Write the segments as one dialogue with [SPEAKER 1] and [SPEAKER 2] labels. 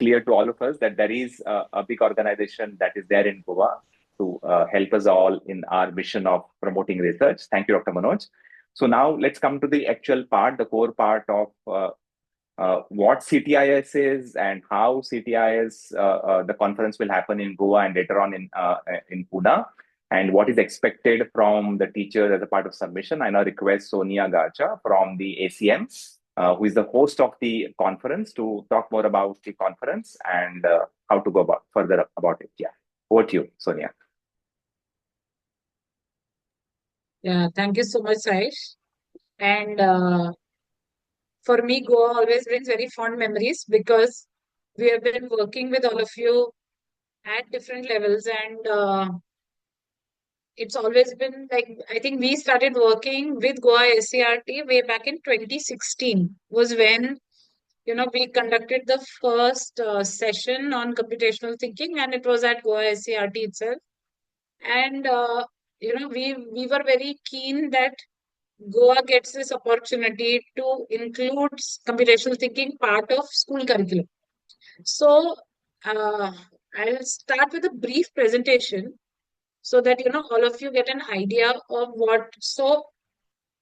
[SPEAKER 1] clear to all of us that there is a big organization that is there in Goa to help us all in our mission of promoting research. Thank you, Dr. Manoj. So now let's come to the actual part, the core part of what CTIS is and how CTIS, the conference will happen in Goa and later on in Pune, and what is expected from the teachers as a part of submission. I now request Sonia Gacha from the ACM, who is the host of the conference, to talk more about the conference and how to go further about it. Yeah, over to you, Sonia.
[SPEAKER 2] Yeah, thank you so much, Saish. And for me, Goa always brings very fond memories because we have been working with all of you at different levels, and it's always been like, I think we started working with Goa SCERT way back in 2016 was when, we conducted the first session on computational thinking, and it was at Goa SCERT itself. And, we were very keen that Goa gets this opportunity to include computational thinking part of school curriculum. So, I'll start with a brief presentation so that all of you get an idea of what. So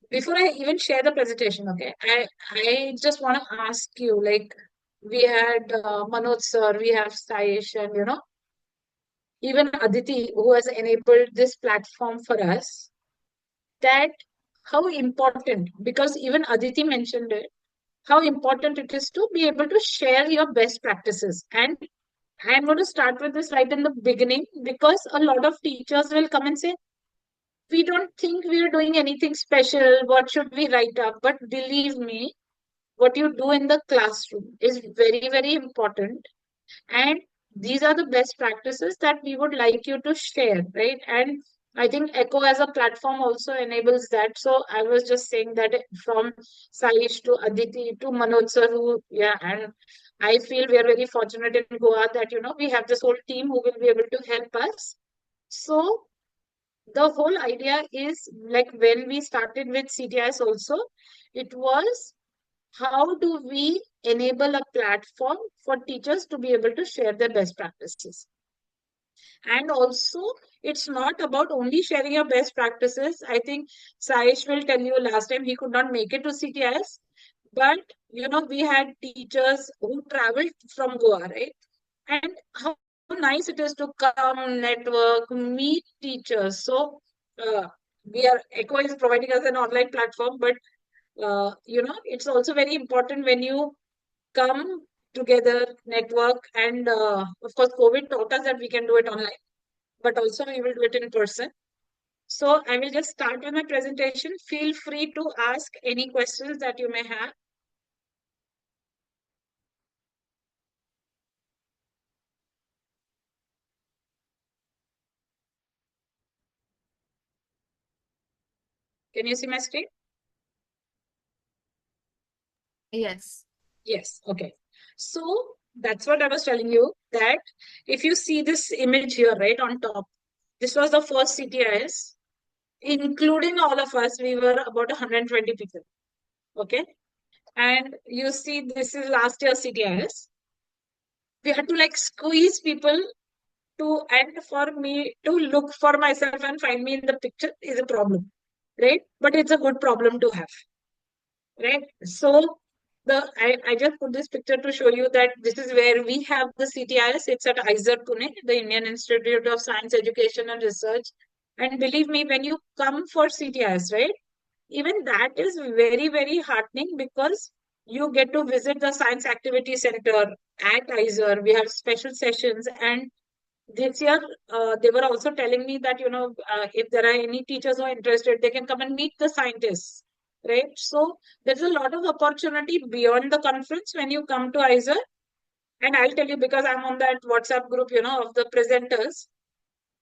[SPEAKER 2] before I even share the presentation, okay, I just want to ask you, like, we had Manoj sir, we have Saish, and even Aditi, who has enabled this platform for us, that how important, because even Aditi mentioned it, how important it is to be able to share your best practices. And I'm going to start with this right in the beginning because a lot of teachers will come and say, we don't think we are doing anything special. What should we write up? But believe me, what you do in the classroom is very, very important. And these are the best practices that we would like you to share, right? And I think Echo as a platform also enables that. So I was just saying that from Saish to Aditi to Manoj sir, who, yeah, and I feel we are very fortunate in Goa that, we have this whole team who will be able to help us. So the whole idea is like when we started with CTIS also, it was how do we enable a platform for teachers to be able to share their best practices. And also, it's not about only sharing your best practices. I think Saish will tell you last time he could not make it to CTIS, but we had teachers who traveled from Goa, right? And how nice it is to come, network, meet teachers. So Echo is providing us an online platform, but it's also very important when you come together, network, and of course, COVID taught us that we can do it online, but also we will do it in person. So I will just start with my presentation. Feel free to ask any questions that you may have. Can you see my screen?
[SPEAKER 3] Yes.
[SPEAKER 2] Yes. Okay. So that's what I was telling you, that if you see this image here, right on top, this was the first CTIS, including all of us, we were about 120 people. Okay. And you see, this is last year's CTIS. We had to like squeeze people to, and for me to look for myself and find me in the picture is a problem, right? But it's a good problem to have, right? So I just put this picture to show you that this is where we have the CTIS. It's at SCERT Pune, the Indian Institute of Science Education and Research. And believe me, when you come for CTIS, right, even that is very, very heartening because you get to visit the Science Activity Center at ISER. We have special sessions. And this year, they were also telling me that, if there are any teachers who are interested, they can come and meet the scientists, right? So there's a lot of opportunity beyond the conference when you come to ISER. And I'll tell you, because I'm on that WhatsApp group, of the presenters,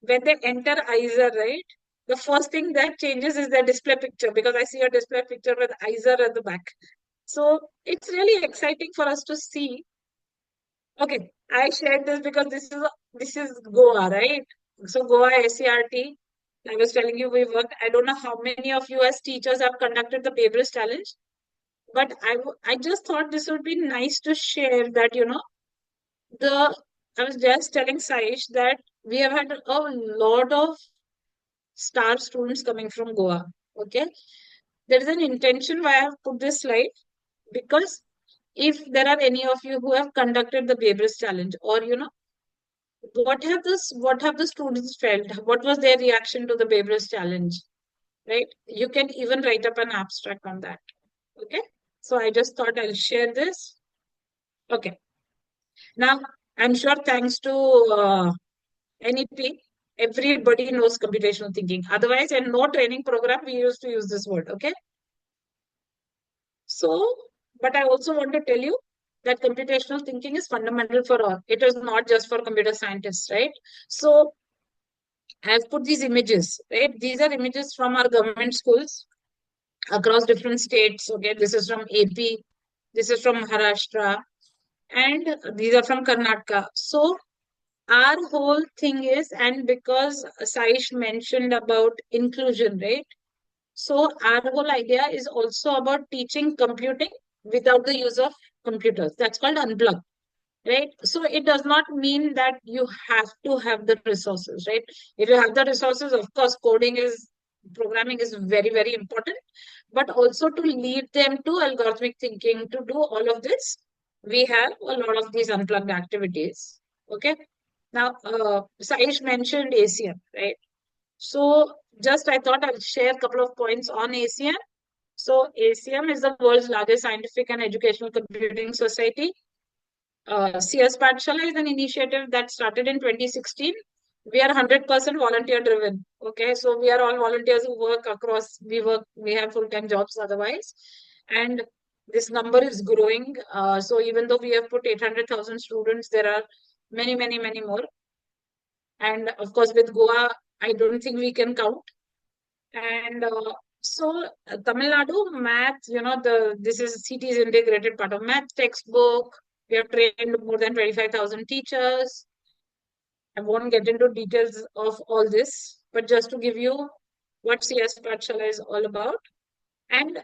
[SPEAKER 2] when they enter ISER, right, the first thing that changes is their display picture, because I see a display picture with ISER at the back. So it's really exciting for us to see. Okay, I shared this because this is Goa, right? So Goa SCRT, I was telling you we worked. I don't know how many of you as teachers have conducted the Paperless Challenge, but I just thought this would be nice to share that, I was just telling Saish that we have had a lot of star students coming from Goa. Okay. There is an intention why I have put this slide, because if there are any of you who have conducted the Babris challenge, or what have the students felt? What was their reaction to the Babris challenge? Right? You can even write up an abstract on that. Okay. So I just thought I'll share this. Okay. Now, I'm sure thanks to NEP, everybody knows computational thinking. Otherwise, in no training program, we used to use this word. Okay. So, but I also want to tell you that computational thinking is fundamental for all. It is not just for computer scientists, right? So, I've put these images, right? These are images from our government schools across different states. Okay, this is from AP, this is from Maharashtra, and these are from Karnataka. So, our whole thing is, and because Saish mentioned about inclusion, right? So our whole idea is also about teaching computing without the use of computers. That's called unplug, right? So it does not mean that you have to have the resources, right? If you have the resources, of course, programming is very, very important, but also to lead them to algorithmic thinking, to do all of this, we have a lot of these unplugged activities. Okay. Now, Saish mentioned ACM, right? So just I thought I'll share a couple of points on ACM. So ACM is the world's largest scientific and educational computing society. CS Pathshala is an initiative that started in 2016. We are 100% volunteer driven. Okay, so we are all volunteers who work across. We have full-time jobs otherwise, and this number is growing. So even though we have put 800,000 students, there are many, many, many more. And of course, with Goa, I don't think we can count. And Tamil Nadu math, this is CT's integrated part of math textbook. We have trained more than 25,000 teachers. I won't get into details of all this, but just to give you what CS Pathshala is all about. And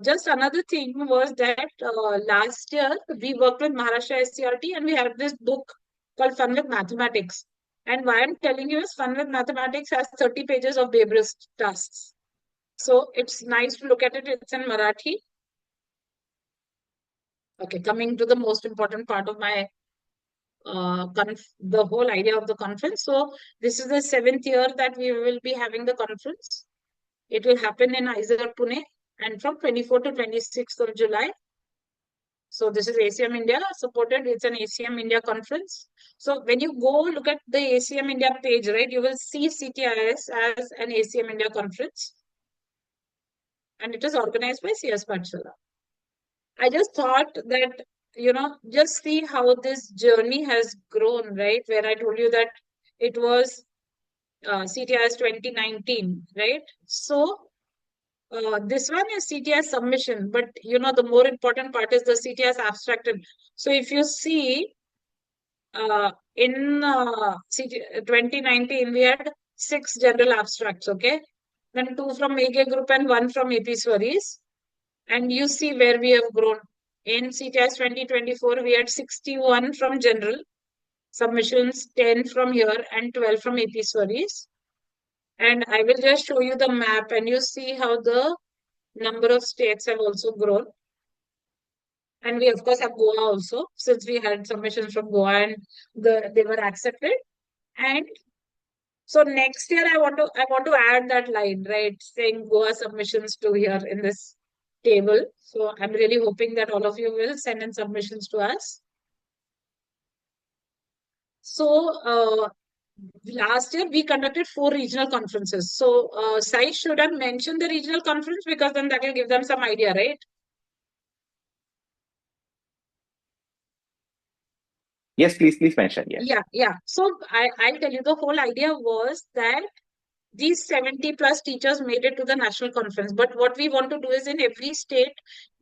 [SPEAKER 2] just another thing was that last year we worked with Maharashtra SCERT and we had this book called Fun with Mathematics. And why I'm telling you is Fun with Mathematics has 30 pages of Babris tasks. So it's nice to look at it. It's in Marathi. Okay, coming to the most important part of my the whole idea of the conference. So this is the 7th year that we will be having the conference. It will happen in Aizawl, Pune, and from 24th to 26th of July. So this is ACM India supported. It's an ACM India conference. So when you go look at the ACM India page, right, you will see CTIS as an ACM India conference. And it is organized by CS Pathshala. I just thought that, just see how this journey has grown, right? Where I told you that it was CTIS 2019, right? So this one is CTIS submission, but the more important part is the CTIS abstracted. So if you see in 2019, we had 6 general abstracts, okay? Then 2 from AK group and 1 from AP Swaris. And you see where we have grown. In CTIS 2024, we had 61 from general submissions, 10 from here and 12 from AP Swaris. And I will just show you the map and you see how the number of states have also grown. And we of course have Goa also, since we had submissions from Goa and they were accepted. And so next year I want to add that line, right? Saying Goa submissions to here in this table. So I'm really hoping that all of you will send in submissions to us. So last year we conducted 4 regional conferences. So Sai should have mentioned the regional conference because then that will give them some idea, right?
[SPEAKER 1] Yes, please mention. Yes.
[SPEAKER 2] Yeah. So I'll tell you, the whole idea was that these 70 plus teachers made it to the national conference. But what we want to do is in every state,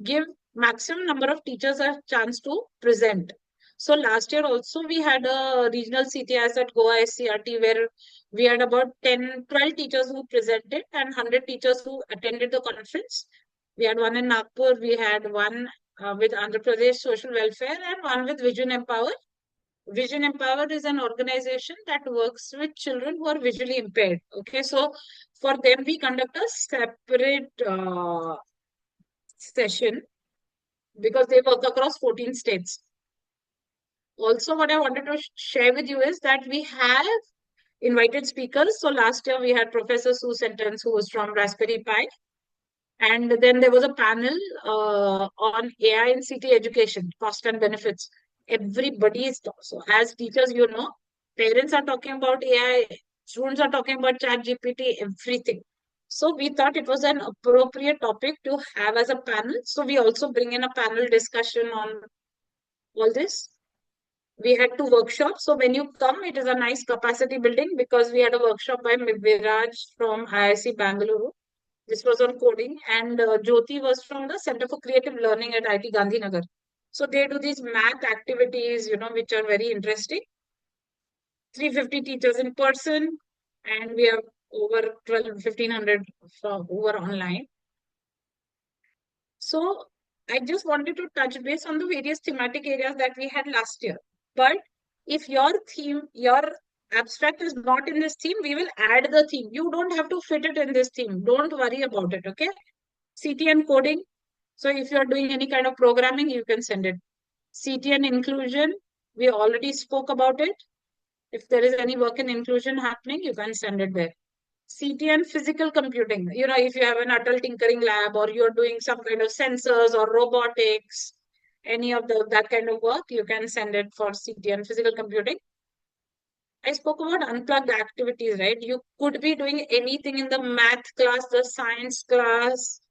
[SPEAKER 2] give maximum number of teachers a chance to present. So last year also we had a regional CTIS at Goa SCRT where we had about 12 teachers who presented and 100 teachers who attended the conference. We had one in Nagpur, we had one with Andhra Pradesh Social Welfare and one with Vision Empower, Vision Empower is an organization that works with children who are visually impaired. Okay, so for them, we conduct a separate session because they work across 14 states. Also, what I wanted to share with you is that we have invited speakers. So last year we had Professor Sue Sentence, who was from Raspberry Pi. And then there was a panel on AI and CT education, cost and benefits. Everybody is, so as teachers, you know, parents are talking about AI, students are talking about chat GPT, everything. So we thought it was an appropriate topic to have as a panel. So we also bring in a panel discussion on all this. We had 2 workshops. So when you come, it is a nice capacity building because we had a workshop by Viraj from IIC Bangalore. This was on coding, and Jyoti was from the Center for Creative Learning at IT Gandhinagar. So they do these math activities, you know, which are very interesting. 350 teachers in person, and we have over 1,500 from over online. So I just wanted to touch base on the various thematic areas that we had last year. But if your theme, your abstract is not in this theme, we will add the theme. You don't have to fit it in this theme. Don't worry about it, okay? CT and coding. So if you're doing any kind of programming, you can send it. CT and inclusion, we already spoke about it. If there is any work in inclusion happening, you can send it there. CT and physical computing. You know, if you have an adult tinkering lab or you're doing some kind of sensors or robotics, any of that kind of work, you can send it for CT and physical computing. I spoke about unplugged activities, right? You could be doing anything in the math class, the science class,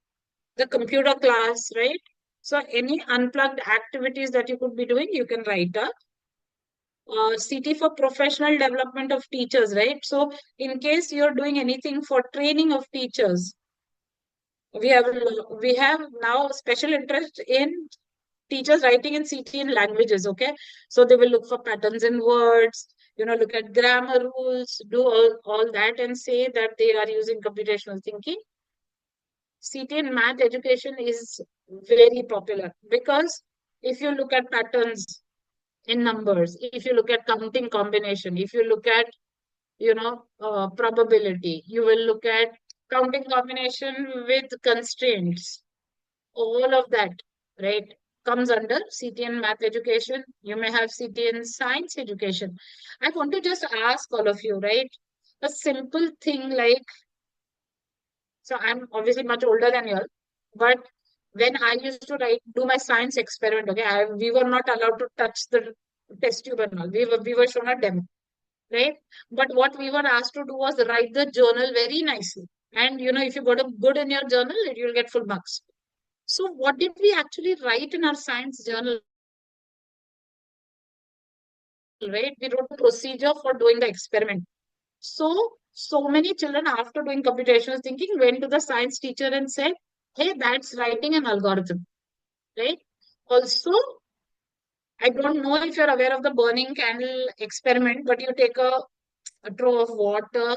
[SPEAKER 2] the computer class, right? So any unplugged activities that you could be doing, you can write up. CT for professional development of teachers, right? So in case you're doing anything for training of teachers, we have now special interest in teachers writing in CT in languages, okay? So they will look for patterns in words, you know, look at grammar rules, do all that and say that they are using computational thinking. CT in math education is very popular because if you look at patterns in numbers, if you look at counting combination, if you look at, you know, probability, you will look at counting combination with constraints, all of that, right, comes under CT in math education. You may have CT in science education. I want to just ask all of you, right, a simple thing like, so I'm obviously much older than you all, but when I used to do my science experiment, okay, we were not allowed to touch the test tube and all. We were shown a demo, right? But what we were asked to do was write the journal very nicely. And you know, if you got a good in your journal, you'll get full marks. So what did we actually write in our science journal, right? We wrote the procedure for doing the experiment. So many children, after doing computational thinking, went to the science teacher and said, hey, that's writing an algorithm, right? Also, I don't know if you're aware of the burning candle experiment, but you take a trough of water,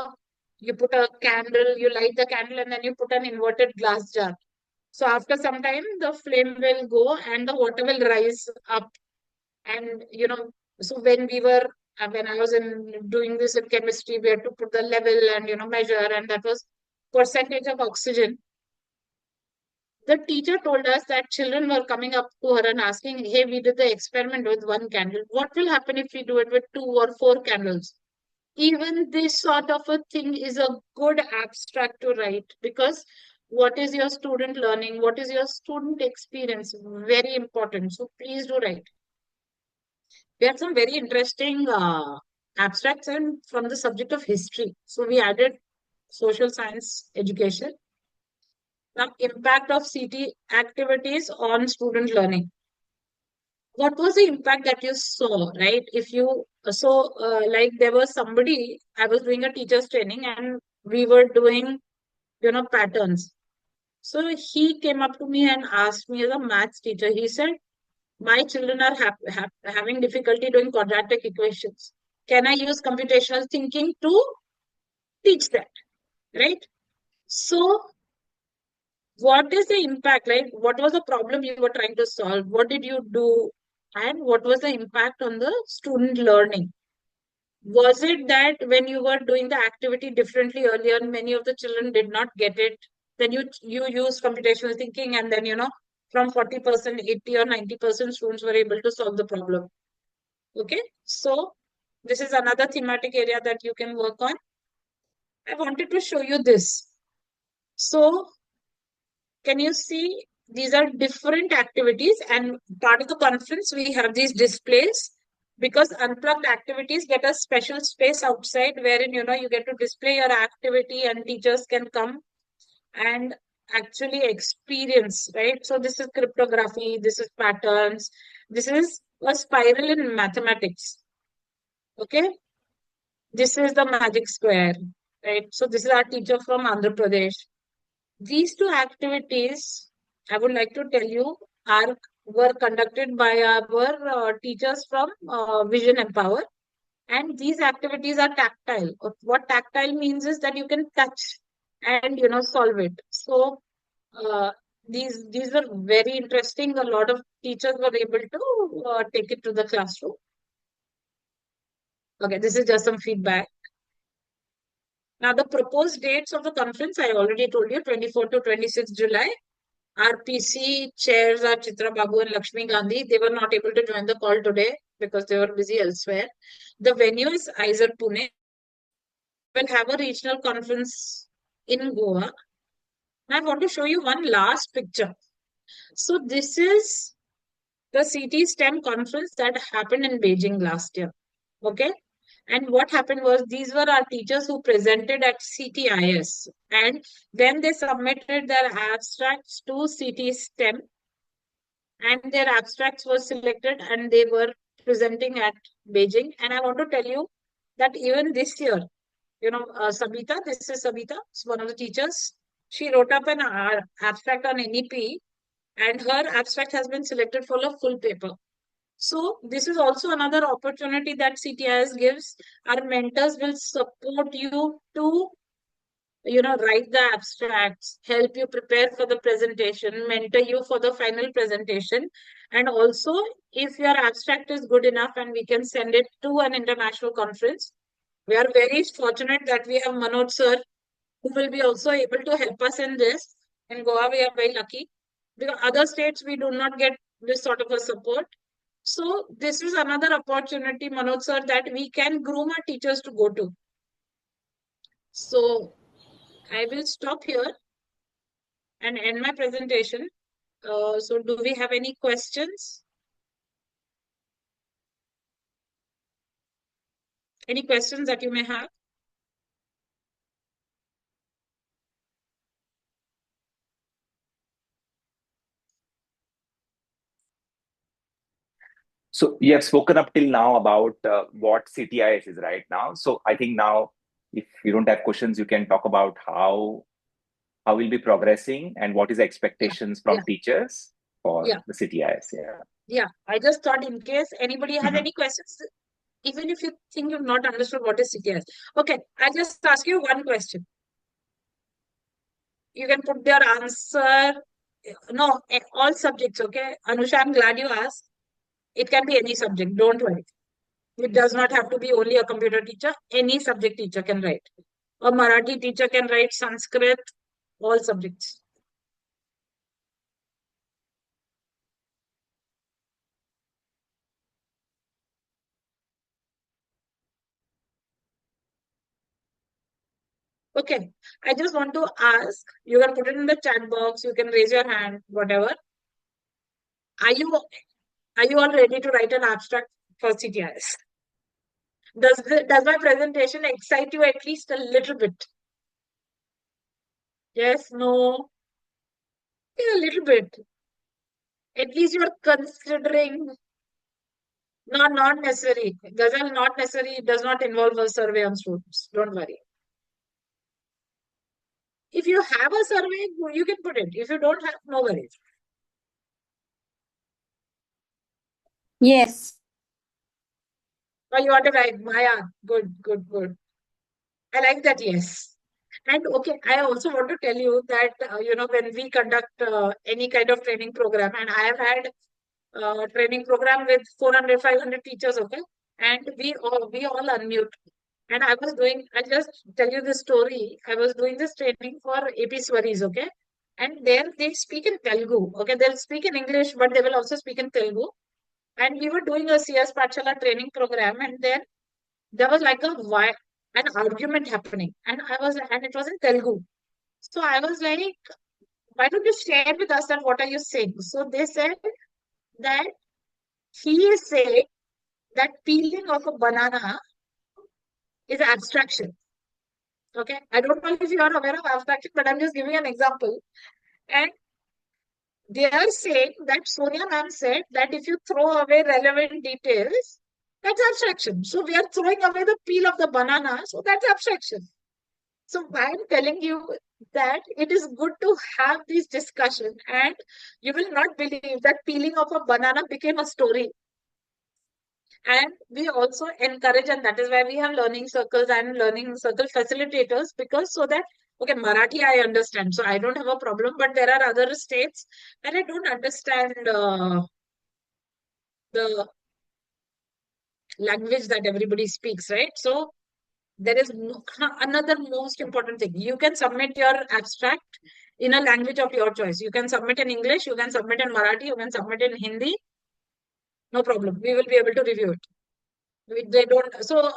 [SPEAKER 2] you put a candle, you light the candle, and then you put an inverted glass jar. So after some time, the flame will go and the water will rise up. And, you know, so when I was doing this in chemistry, we had to put the level and, you know, measure, and that was percentage of oxygen. The teacher told us that children were coming up to her and asking, hey, we did the experiment with 1 candle. What will happen if we do it with 2 or 4 candles? Even this sort of a thing is a good abstract to write because what is your student learning? What is your student experience? Very important. So please do write. We had some very interesting abstracts and from the subject of history. So we added social science education. Now, impact of CT activities on student learning. What was the impact that you saw, right? If you, like there was somebody, I was doing a teacher's training and we were doing, you know, patterns. So he came up to me and asked me as a maths teacher, he said, my children are having difficulty doing quadratic equations. Can I use computational thinking to teach that, right? So what is the impact, right? What was the problem you were trying to solve? What did you do? and what was the impact on the student learning? Was it that when you were doing the activity differently earlier, many of the children did not get it? Then you use computational thinking, and then from 40%, 80 or 90% students were able to solve the problem. Okay, so this is another thematic area that you can work on. I wanted to show you this. So can you see these are different activities, and part of the conference we have these displays because unplugged activities get a special space outside wherein you get to display your activity and teachers can come and actually experience, right? So this is cryptography, this is patterns, this is a spiral in mathematics. Okay, this is the magic square, right? So this is our teacher from Andhra Pradesh. These two activities, I would like to tell you, were conducted by our teachers from Vision Empower. And these activities are tactile. What tactile means is that you can touch and solve it. So uh, these were very interesting. A lot of teachers were able to take it to the classroom. Okay, this is just some feedback. Now, the proposed dates of the conference, I already told you, 24 to 26 July. RPC chairs are Chitra Babu and Lakshmi Gandhi. They were not able to join the call today because they were busy elsewhere. The venue is Aizer Pune. We'll have a regional conference in Goa. And I want to show you one last picture. So this is the CT STEM conference that happened in Beijing last year. Okay. And what happened was these were our teachers who presented at CTIS, and then they submitted their abstracts to CT STEM, and their abstracts were selected and they were presenting at Beijing. And I want to tell you that even this year, Sabita, this is Sabita, one of the teachers. She wrote up an abstract on NEP, and her abstract has been selected for a full paper. So this is also another opportunity that CTIS gives. Our mentors will support you to, write the abstracts, help you prepare for the presentation, mentor you for the final presentation. And also, if your abstract is good enough and we can send it to an international conference, we are very fortunate that we have Manoj sir, who will be also able to help us in this. In Goa, we are very lucky because other states we do not get this sort of a support. So this is another opportunity, Manoj sir, that we can groom our teachers to go to. So I will stop here and end my presentation. So do we have any questions? Any questions that you may have?
[SPEAKER 1] So you have spoken up till now about what CTIS is right now. So I think now, if you don't have questions, you can talk about how we'll be progressing and what is the expectations from teachers for the CTIS.
[SPEAKER 2] Yeah. I just thought in case anybody has any questions, even if you think you've not understood what is CTIS. Okay, I'll just ask you one question. You can put your answer. No, all subjects, okay? Anusha, I'm glad you asked. It can be any subject, don't worry. It does not have to be only a computer teacher. Any subject teacher can write. A Marathi teacher can write Sanskrit, all subjects. Okay, I just want to ask, you can put it in the chat box, you can raise your hand, whatever. Are you all ready to write an abstract for CTIS? Does my presentation excite you at least a little bit? Yes, no, yeah, a little bit. At least you're considering. Not necessary. Ghazal, not necessary. It does not involve a survey on students. Don't worry. If you have a survey, you can put it. If you don't have, no worries.
[SPEAKER 3] Yes.
[SPEAKER 2] Or you want to write Maya. Good, good, good. I like that, yes. And okay, I also want to tell you that, when we conduct any kind of training program, and I have had training program with 400, 500 teachers, okay? And we all unmute. And I just tell you the story. I was doing this training for AP Swaris, okay? And there they speak in Telugu, okay? They'll speak in English, but they will also speak in Telugu. And we were doing a CS Patshala training program, and then there was like an argument happening, and it was in Telugu. So I was like, why don't you share with us that what are you saying? So they said that he is saying that peeling of a banana is abstraction. Okay, I don't know if you are aware of abstraction, but I'm just giving an example. And they are saying that Sonia ma'am said that if you throw away relevant details, that's abstraction. So we are throwing away the peel of the banana, so that's abstraction. So I'm telling you that it is good to have these discussions, and you will not believe that peeling of a banana became a story. And we also encourage, and that is why we have learning circles and learning circle facilitators, because so that, okay, Marathi I understand, so I don't have a problem, but there are other states where I don't understand the language that everybody speaks, right? So there is another most important thing. You can submit your abstract in a language of your choice. You can submit in English, you can submit in Marathi, you can submit in Hindi. No problem. We will be able to review it. They don't. So,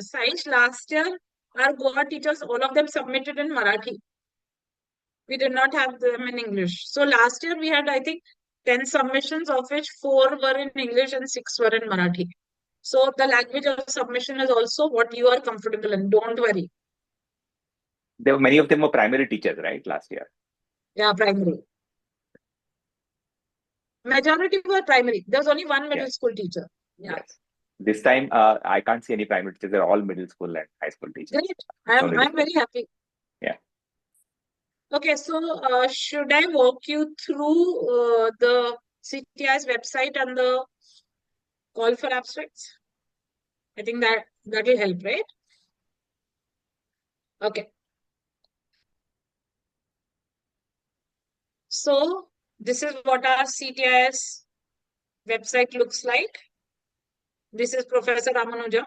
[SPEAKER 2] science last year, our Goa teachers, all of them submitted in Marathi. We did not have them in English. So last year we had, I think, 10 submissions, of which 4 were in English and 6 were in Marathi. So the language of submission is also what you are comfortable in. Don't worry.
[SPEAKER 1] There were many of them were primary teachers, right, last year?
[SPEAKER 2] Yeah, primary. Majority were primary. There was only one middle school teacher. Yeah.
[SPEAKER 1] Yes. This time, I can't see any primary teachers. They're all middle school and high school teachers.
[SPEAKER 2] Great. I'm very happy.
[SPEAKER 1] Yeah.
[SPEAKER 2] Okay, so should I walk you through the CTI's website and the call for abstracts? I think that will help, right? Okay. So this is what our CTI's website looks like. This is Professor Ramanuja.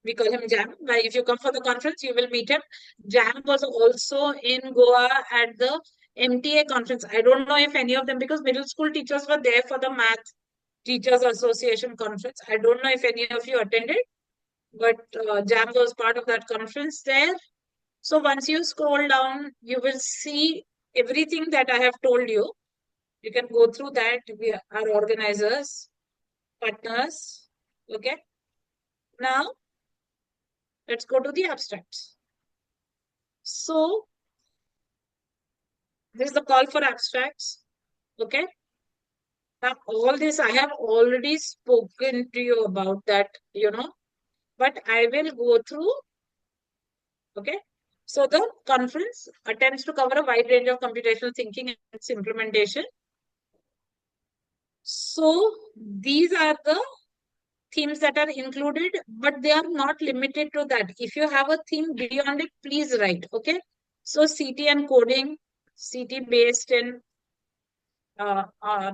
[SPEAKER 2] We call him Jam. But if you come for the conference, you will meet him. Jam was also in Goa at the MTA conference. I don't know if any of them, because middle school teachers were there for the Math Teachers Association conference. I don't know if any of you attended, but Jam was part of that conference there. So once you scroll down, you will see everything that I have told you. You can go through that. We are organizers, partners. Okay. Now, let's go to the abstracts. So, this is the call for abstracts. Okay. Now, all this I have already spoken to you about that, but I will go through. Okay. So, the conference attempts to cover a wide range of computational thinking and its implementation. So, these are the themes that are included, but they are not limited to that. If you have a theme beyond it, please write. Okay. So CT and coding, CT based in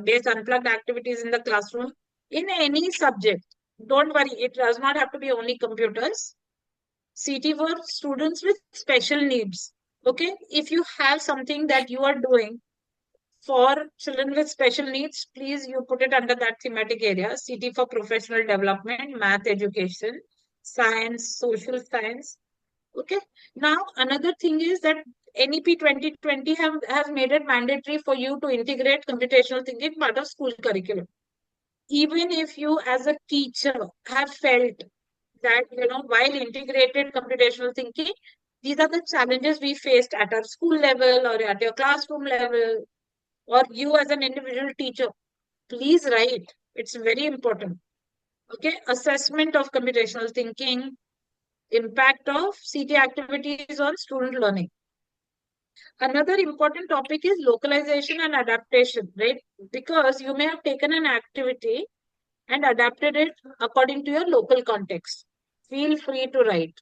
[SPEAKER 2] based unplugged activities in the classroom in any subject. Don't worry, it does not have to be only computers. CT for students with special needs. Okay. If you have something that you are doing for children with special needs, please you put it under that thematic area. CT for professional development, math education, science, social science. Okay. Now, another thing is that NEP 2020 has made it mandatory for you to integrate computational thinking part of school curriculum. Even if you as a teacher have felt that, while integrated computational thinking, these are the challenges we faced at our school level or at your classroom level, or you as an individual teacher, please write. It's very important. Okay. Assessment of computational thinking, impact of CT activities on student learning. Another important topic is localization and adaptation, right? Because you may have taken an activity and adapted it according to your local context. Feel free to write.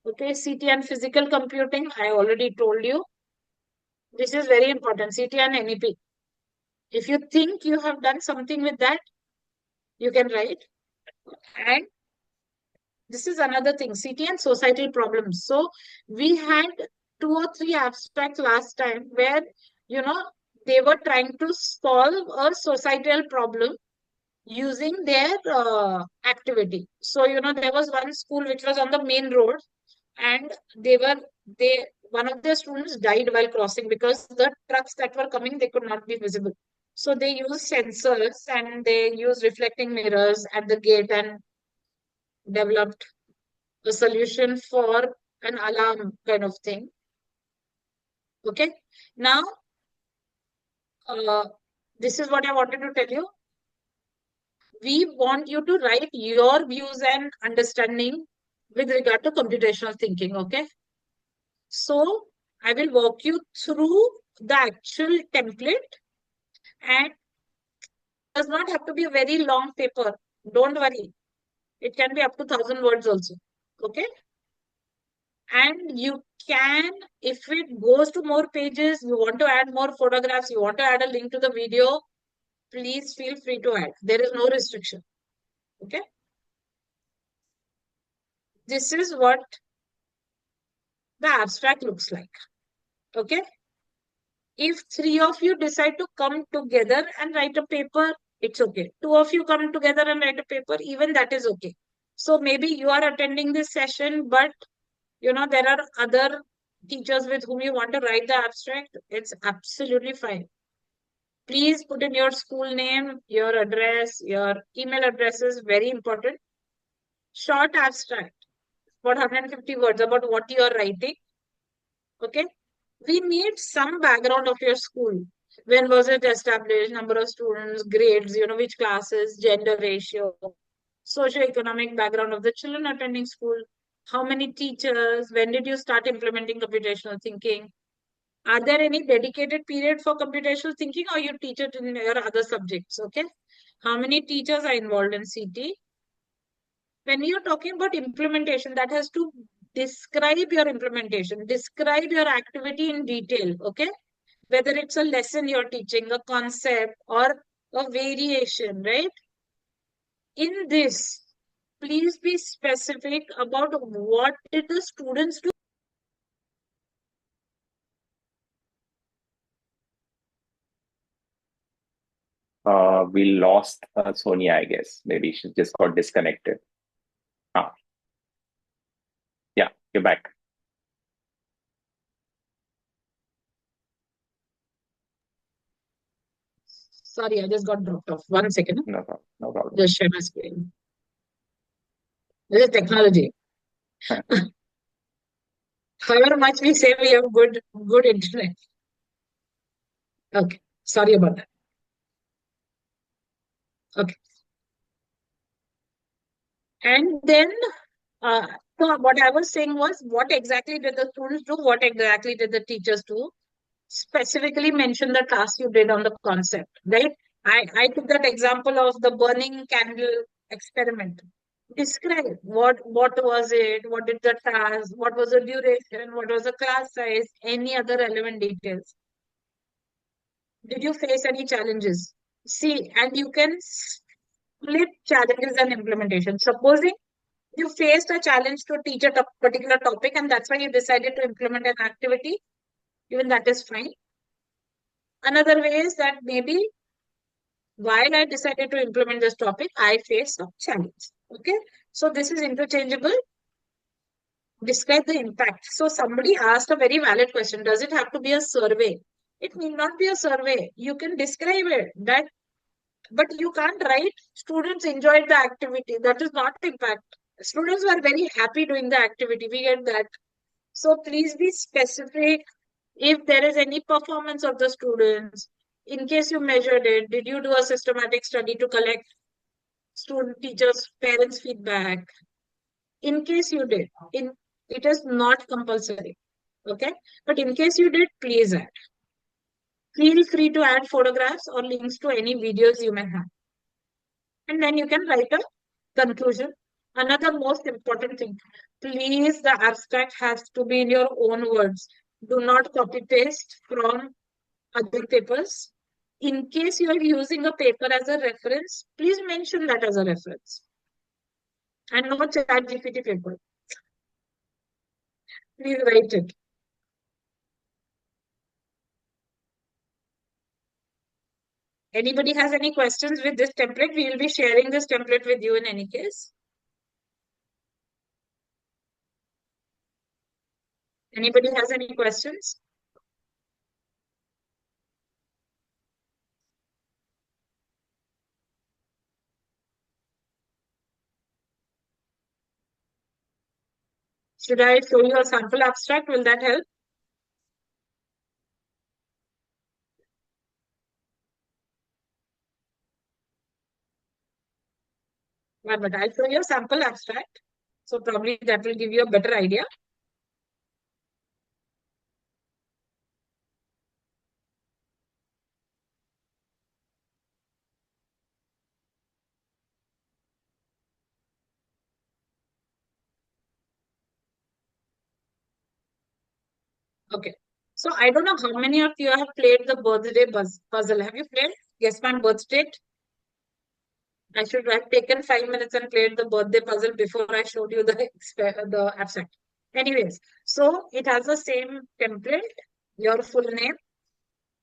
[SPEAKER 2] Okay. CT and physical computing, I already told you. This is very important. CT and NEP. If you think you have done something with that, you can write. And this is another thing, city and societal problems. So we had 2 or 3 abstracts last time where, you know, they were trying to solve a societal problem using their activity. So, there was one school which was on the main road, and they one of their students died while crossing because the trucks that were coming, they could not be visible. So they used sensors and they used reflecting mirrors at the gate and developed a solution for an alarm kind of thing. Okay. Now, uh, this is what I wanted to tell you. We want you to write your views and understanding with regard to computational thinking. Okay. So I will walk you through the actual template, and does not have to be a very long paper. Don't worry. It can be up to 1,000 words also. Okay. And you can, if it goes to more pages, you want to add more photographs, you want to add a link to the video, please feel free to add. There is no restriction. Okay. This is what the abstract looks like. Okay. If 3 of you decide to come together and write a paper, it's okay. 2 of you come together and write a paper, even that is okay. So maybe you are attending this session, but there are other teachers with whom you want to write the abstract. It's absolutely fine. Please put in your school name, your address, your email address is very important. Short abstract, about 150 words about what you are writing. Okay. We need some background of your school. When was it established? Number of students, grades, which classes, gender ratio, socio-economic background of the children attending school, how many teachers, when did you start implementing computational thinking? Are there any dedicated period for computational thinking, or you teach it in your other subjects? Okay. How many teachers are involved in CT? When we are talking about implementation, that has to describe your implementation, describe your activity in detail. Okay. Whether it's a lesson you're teaching, a concept, or a variation, right? In this, please be specific about what did the students do.
[SPEAKER 1] We lost Sonia, I guess. Maybe she just got disconnected. Yeah, you're back.
[SPEAKER 2] Sorry, I just got dropped off. 1 second.
[SPEAKER 1] No problem. No problem.
[SPEAKER 2] Just share my screen. This is technology. However much we say we have good internet. Okay. Sorry about that. Okay. And then, so what I was saying was, what exactly did the students do? What exactly did the teachers do? Specifically mention the task you did on the concept, right? I took that example of the burning candle experiment. Describe what was it, what did the task, what was the duration, what was the class size, any other relevant details. Did you face any challenges? See, and you can split challenges and implementation. Supposing you faced a challenge to teach a particular topic, and that's why you decided to implement an activity, even that is fine. Another way is that maybe while I decided to implement this topic, I faced some challenge. Okay. So this is interchangeable. Describe the impact. So somebody asked a very valid question. Does it have to be a survey? It need not be a survey. You can describe it that, but you can't write students enjoyed the activity. That is not impact. Students were very happy doing the activity. We get that. So please be specific. If there is any performance of the students, in case you measured it, did you do a systematic study to collect student, teachers, parents' feedback? In case you did, it is not compulsory. Okay. But in case you did, please add. Feel free to add photographs or links to any videos you may have. And then you can write a conclusion. Another most important thing, please, the abstract has to be in your own words. Do not copy paste from other papers. in case you are using a paper as a reference, please mention that as a reference. And no ChatGPT paper. Please write it. Anybody has any questions with this template? We will be sharing this template with you in any case. Anybody has any questions? Should I show you a sample abstract? Will that help? But I'll show you a sample abstract. So probably that will give you a better idea. Okay. So I don't know how many of you have played the birthday puzzle. Have you played? Guess my birth date. I should have taken 5 minutes and played the birthday puzzle before I showed you the abstract. Anyways, so it has the same template, your full name.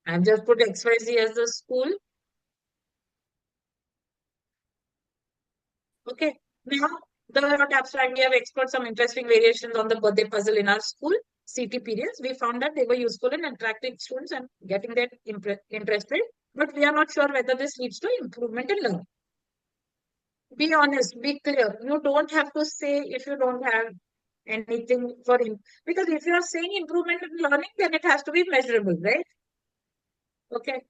[SPEAKER 2] I've just put XYZ as the school. Okay. Now, the not abstract, we have explored some interesting variations on the birthday puzzle in our school CT periods. We found that they were useful in attracting students and getting them interested, but we are not sure whether this leads to improvement in learning. Be honest, be clear. You don't have to say if you don't have anything for him. Because if you are saying improvement in learning, then it has to be measurable, right? Okay.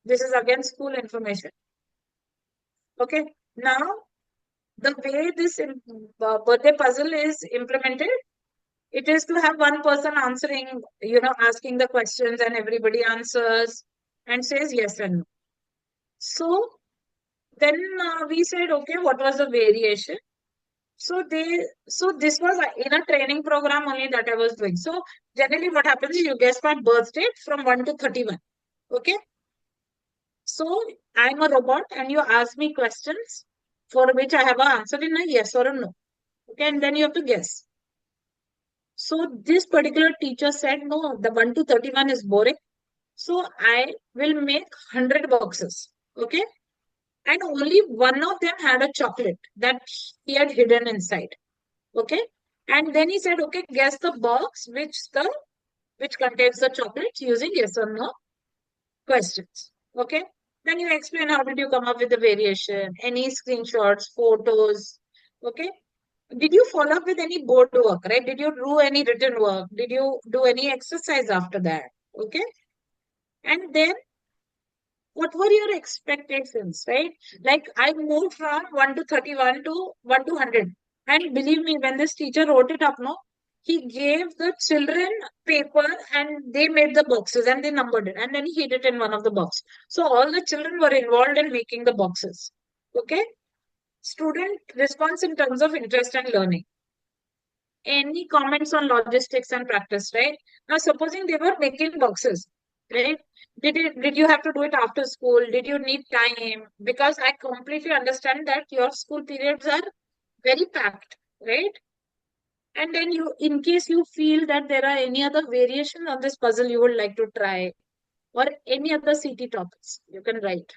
[SPEAKER 2] This is again school information. Okay. Now, the way this birthday puzzle is implemented, it is to have one person answering, asking the questions and everybody answers and says yes and no. So then we said, okay, what was the variation? So this was in a training program only that I was doing. So generally what happens is you guess my birth date from 1 to 31. Okay. So I'm a robot and you ask me questions for which I have an answer in a yes or a no. Okay. And then you have to guess. So this particular teacher said, no, the 1 to 31 is boring. So I will make 100 boxes. Okay. And only one of them had a chocolate that he had hidden inside. Okay. And then he said, okay, guess the box which contains the chocolates using yes or no questions. Okay. Then you explain how did you come up with the variation, any screenshots, photos. Okay. Did you follow up with any board work, right? Did you do any written work? Did you do any exercise after that? Okay. And then what were your expectations, right? Like I moved from 1 to 31 to 1 to 100. And believe me, when this teacher wrote it up, no, he gave the children paper and they made the boxes and they numbered it. And then he hid it in one of the boxes. So all the children were involved in making the boxes. Okay. Student response in terms of interest and learning. Any comments on logistics and practice, right? Now, supposing they were making boxes, right? Did you have to do it after school? Did you need time? Because I completely understand that your school periods are very packed, right? And then in case you feel that there are any other variations on this puzzle you would like to try, or any other CT topics, you can write.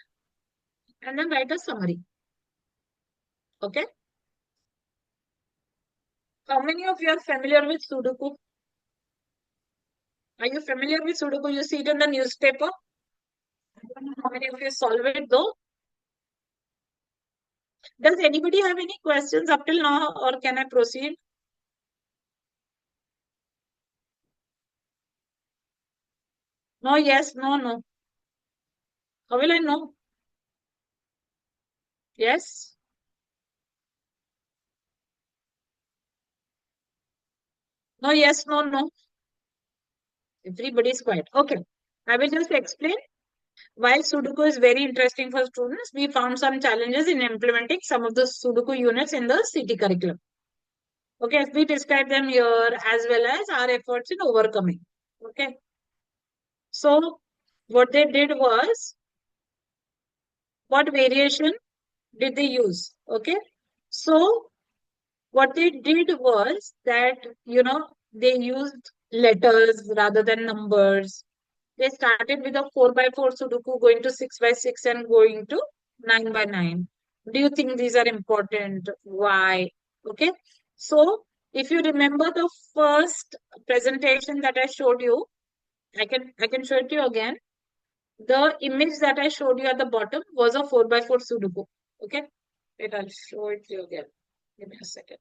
[SPEAKER 2] And then write a summary. Okay? How many of you are familiar with Sudoku? Are you familiar with Sudoku? You see it in the newspaper? I don't know how many of you solve it though. Does anybody have any questions up till now, or can I proceed? No, yes, no, no. How will I know? Yes. No, yes, no, no. Everybody is quiet. Okay. I will just explain. While Sudoku is very interesting for students, we found some challenges in implementing some of the Sudoku units in the CT curriculum. Okay, we describe them here as well as our efforts in overcoming. Okay. So what they did was what variation did they use? Okay. So what they did was that, they used letters rather than numbers. They started with a 4 by 4 Sudoku, going to 6 by 6 and going to 9 by 9. Do you think these are important? Why? Okay. So if you remember the first presentation that I showed you, I can show it to you again. The image that I showed you at the bottom was a 4 by 4 Sudoku. Okay. Wait, I'll show it to you again. Give me a second.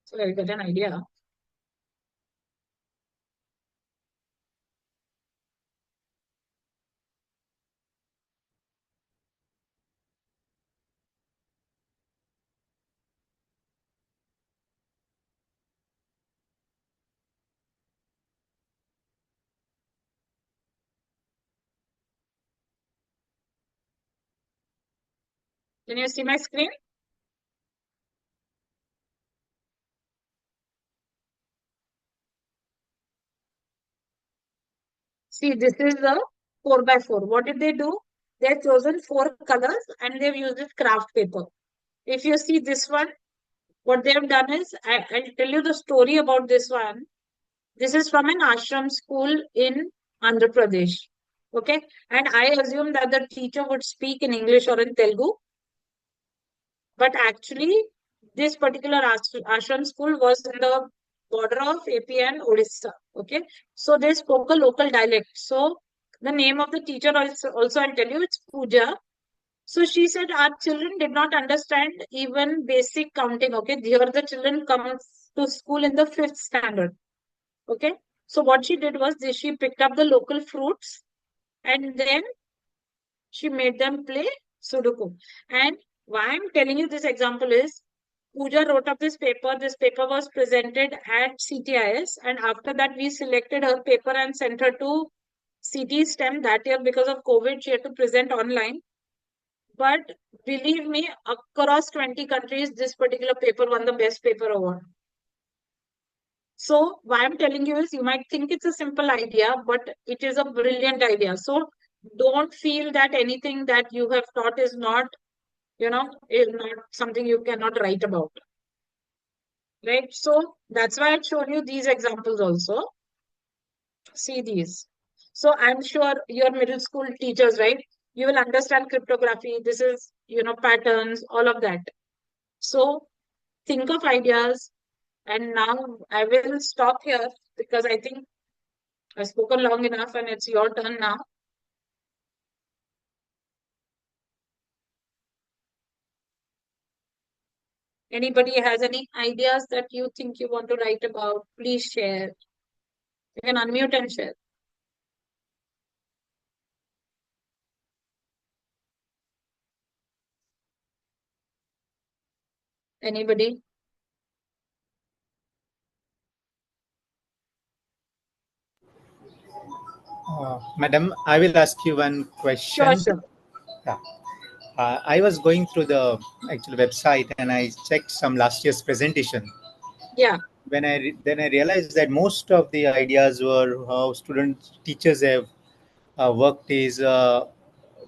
[SPEAKER 2] So I'll get an idea. Can you see my screen? See, this is the 4 by 4. What did they do? They've chosen 4 colors and they've used this craft paper. If you see this one, what they've done is, I'll tell you the story about this one. This is from an ashram school in Andhra Pradesh. Okay. And I assume that the teacher would speak in English or in Telugu. But actually, this particular ashram school was in the border of AP and Odisha. Okay. So they spoke a local dialect. So the name of the teacher also I'll tell you, it's Pooja. So she said our children did not understand even basic counting. Okay. Here the children come to school in the 5th standard. Okay. So what she did was this, she picked up the local fruits and then she made them play Sudoku. And why I'm telling you this example is Pooja wrote up this paper. This paper was presented at CTIS, and after that, we selected her paper and sent her to CT STEM that year. Because of COVID, she had to present online. But believe me, across 20 countries, this particular paper won the best paper award. So why I'm telling you is, you might think it's a simple idea, but it is a brilliant idea. So don't feel that anything that you have taught is not, is not something you cannot write about. Right? So that's why I showed you these examples also. See these. So I'm sure your middle school teachers, right? You will understand cryptography. This is, patterns, all of that. So think of ideas. And now I will stop here because I think I've spoken long enough and it's your turn now. Anybody has any ideas that you think you want to write about, please share. You can unmute and share. Anybody?
[SPEAKER 4] Madam, I will ask you one question.
[SPEAKER 2] Sure.
[SPEAKER 4] Yeah. I was going through the actual website and I checked some last year's presentation.
[SPEAKER 2] Yeah.
[SPEAKER 4] Then I realized that most of the ideas were how teachers have worked is the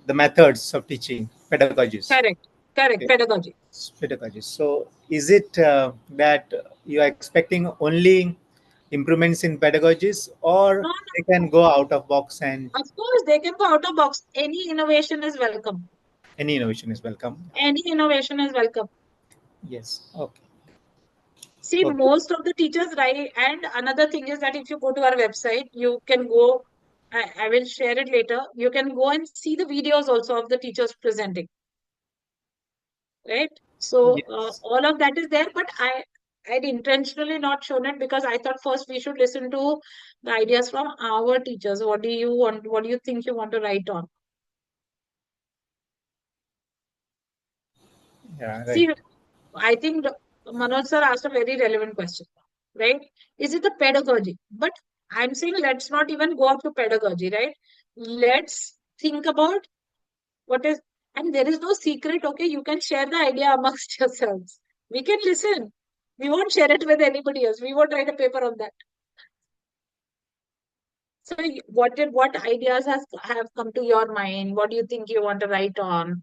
[SPEAKER 4] methods of teaching, pedagogies.
[SPEAKER 2] Correct.
[SPEAKER 4] Okay.
[SPEAKER 2] Pedagogy.
[SPEAKER 4] Pedagogies. So is it that you are expecting only improvements in pedagogies, or
[SPEAKER 2] No,
[SPEAKER 4] they can go out of box and
[SPEAKER 2] of course, they can go out of box. Any innovation is welcome.
[SPEAKER 4] any innovation is welcome?
[SPEAKER 2] Any innovation is welcome.
[SPEAKER 4] Yes. Okay.
[SPEAKER 2] See,
[SPEAKER 4] Okay.
[SPEAKER 2] most of the teachers write, and another thing is that if you go to our website, you can go, I will share it later. You can go and see the videos also of the teachers presenting. Right? So
[SPEAKER 4] Yes.
[SPEAKER 2] all of that is there, but I'd intentionally not shown it because I thought first we should listen to the ideas from our teachers. What do you want? What do you think you want to write on?
[SPEAKER 4] Yeah. Right.
[SPEAKER 2] See, I think Manoj sir asked a very relevant question, right? Is it the pedagogy? But I'm saying let's not even go up to pedagogy, right? Let's think about what is, and there is no secret, okay? You can share the idea amongst yourselves. We can listen. We won't share it with anybody else. We won't write a paper on that. So what ideas have come to your mind? What do you think you want to write on?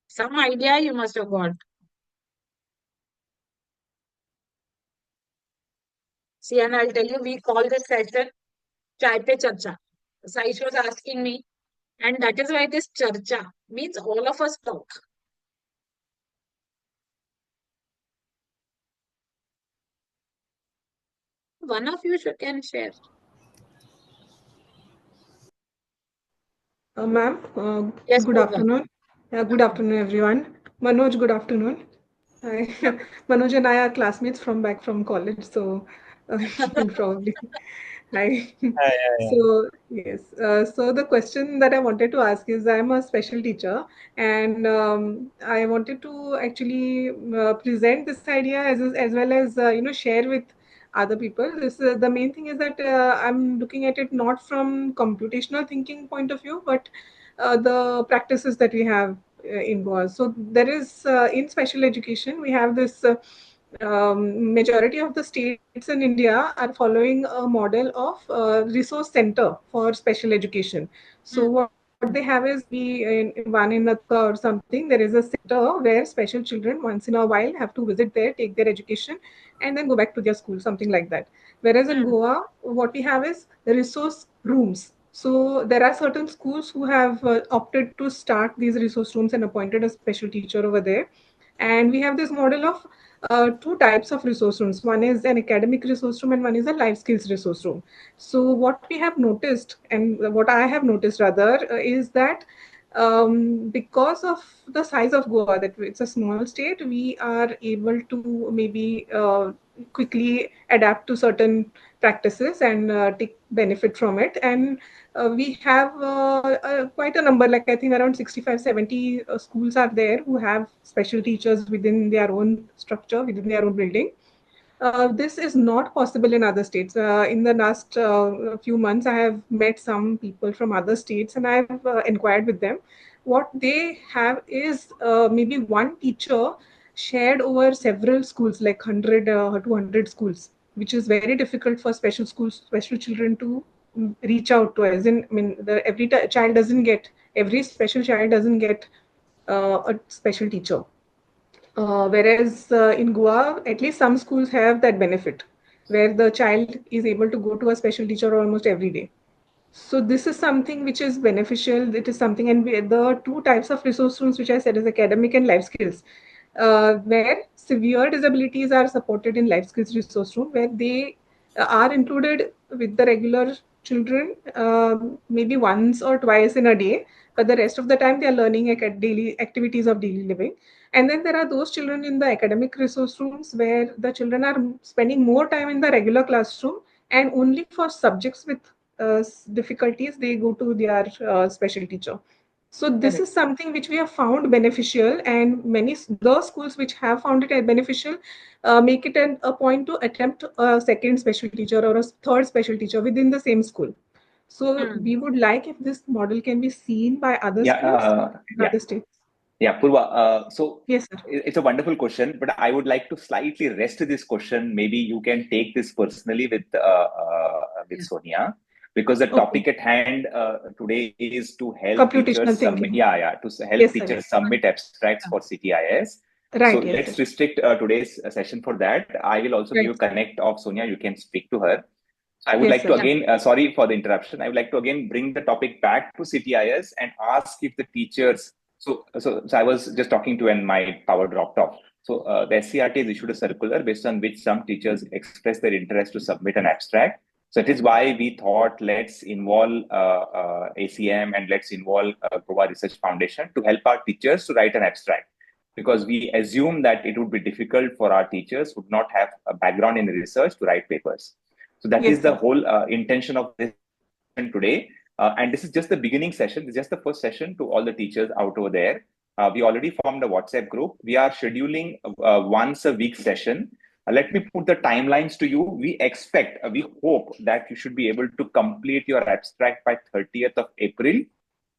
[SPEAKER 2] Some idea you must have got. See, and I'll tell you, we call this session Chai Pe Charcha. Saish was asking me, and that is why this charcha means all of us talk. One of you can share.
[SPEAKER 5] Ma'am,
[SPEAKER 2] Yes,
[SPEAKER 5] good
[SPEAKER 2] Purva.
[SPEAKER 5] afternoon. Good afternoon, everyone. Manoj, good afternoon. Hi. Manoj and I are classmates from back from college, so probably. Hi.
[SPEAKER 4] Yeah.
[SPEAKER 5] So, yes. So the question that I wanted to ask is, I'm a special teacher, and I wanted to actually present this idea as well as share with other people. This the main thing is that I'm looking at it not from computational thinking point of view, but the practices that we have in Goa. So there is in special education we have this. Majority of the states in India are following a model of resource center for special education. So what they have is in one in Natka or something. There is a center where special children once in a while have to visit there, take their education, and then go back to their school, something like that. Whereas in Goa, what we have is resource rooms. So there are certain schools who have opted to start these resource rooms and appointed a special teacher over there. And we have this model of two types of resource rooms. One is an academic resource room and one is a life skills resource room. So what we have noticed, and what I have noticed rather, is that because of the size of Goa, that it's a small state, we are able to maybe quickly adapt to certain practices and take benefit from it. And we have quite a number, like I think around 65, 70 schools are there who have special teachers within their own structure, within their own building. This is not possible in other states. In the last few months, I have met some people from other states and I have inquired with them. What they have is maybe one teacher shared over several schools, like 100 to 100 schools, which is very difficult for special schools, special children to reach out to. As in, I mean, child doesn't get, every special child doesn't get a special teacher. Whereas in Goa, at least some schools have that benefit where the child is able to go to a special teacher almost every day. So this is something which is beneficial. It is something, and the two types of resource rooms which I said is academic and life skills, where severe disabilities are supported in life skills resource room, where they are included with the regular children, maybe once or twice in a day, but the rest of the time they are learning daily activities of daily living. And then there are those children in the academic resource rooms where the children are spending more time in the regular classroom, and only for subjects with difficulties they go to their special teacher. So this is something which we have found beneficial, and many the schools which have found it beneficial make it a point to attempt a second special teacher or a third special teacher within the same school. So we would like if this model can be seen by other
[SPEAKER 1] Yeah,
[SPEAKER 5] schools in
[SPEAKER 1] yeah.
[SPEAKER 5] other states.
[SPEAKER 1] Yeah, Purva. So
[SPEAKER 5] Yes, sir.
[SPEAKER 1] it's a wonderful question, but I would like to slightly rest this question. Maybe you can take this personally with Sonia, because the
[SPEAKER 5] Okay.
[SPEAKER 1] topic at hand today is to help
[SPEAKER 5] Computational
[SPEAKER 1] teachers submit.
[SPEAKER 5] thinking.
[SPEAKER 1] Yeah, to help
[SPEAKER 5] Yes, sir.
[SPEAKER 1] teachers
[SPEAKER 5] Yes.
[SPEAKER 1] submit abstracts for CTIS. So
[SPEAKER 5] Right. Yes,
[SPEAKER 1] let's
[SPEAKER 5] sir.
[SPEAKER 1] restrict today's session for that. I will also give
[SPEAKER 5] Right.
[SPEAKER 1] you connect of Sonia. You can speak to her. So I would
[SPEAKER 5] Yes,
[SPEAKER 1] like to
[SPEAKER 5] sir.
[SPEAKER 1] again, sorry for the interruption. I would like to again bring the topic back to CTIS and ask if the teachers. So I was just talking to and my power dropped off. So the SCRT has issued a circular based on which some teachers express their interest to submit an abstract. So it is why we thought let's involve ACM and let's involve Goa Research Foundation to help our teachers to write an abstract, because we assume that it would be difficult for our teachers who do not have a background in research to write papers. So that is
[SPEAKER 5] Yes,
[SPEAKER 1] the
[SPEAKER 5] sir.
[SPEAKER 1] whole intention of this session today. And this is just the beginning session. This is just the first session to all the teachers out over there. We already formed a WhatsApp group. We are scheduling once a week session. Let me put the timelines to you. We expect, we hope that you should be able to complete your abstract by 30th of April.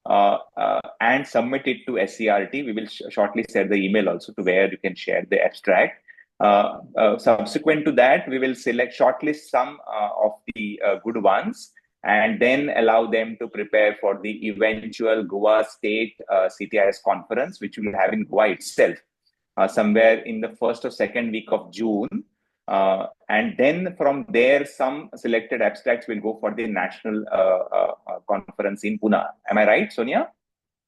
[SPEAKER 1] and submit it to SCERT. We will shortly share the email also to where you can share the abstract. Subsequent to that, we will shortlist some of the good ones and then allow them to prepare for the eventual Goa State CTIS conference, which we will have in Goa itself, somewhere in the first or second week of June. And then from there, some selected abstracts will go for the national conference in Pune. Am I right, Sonia?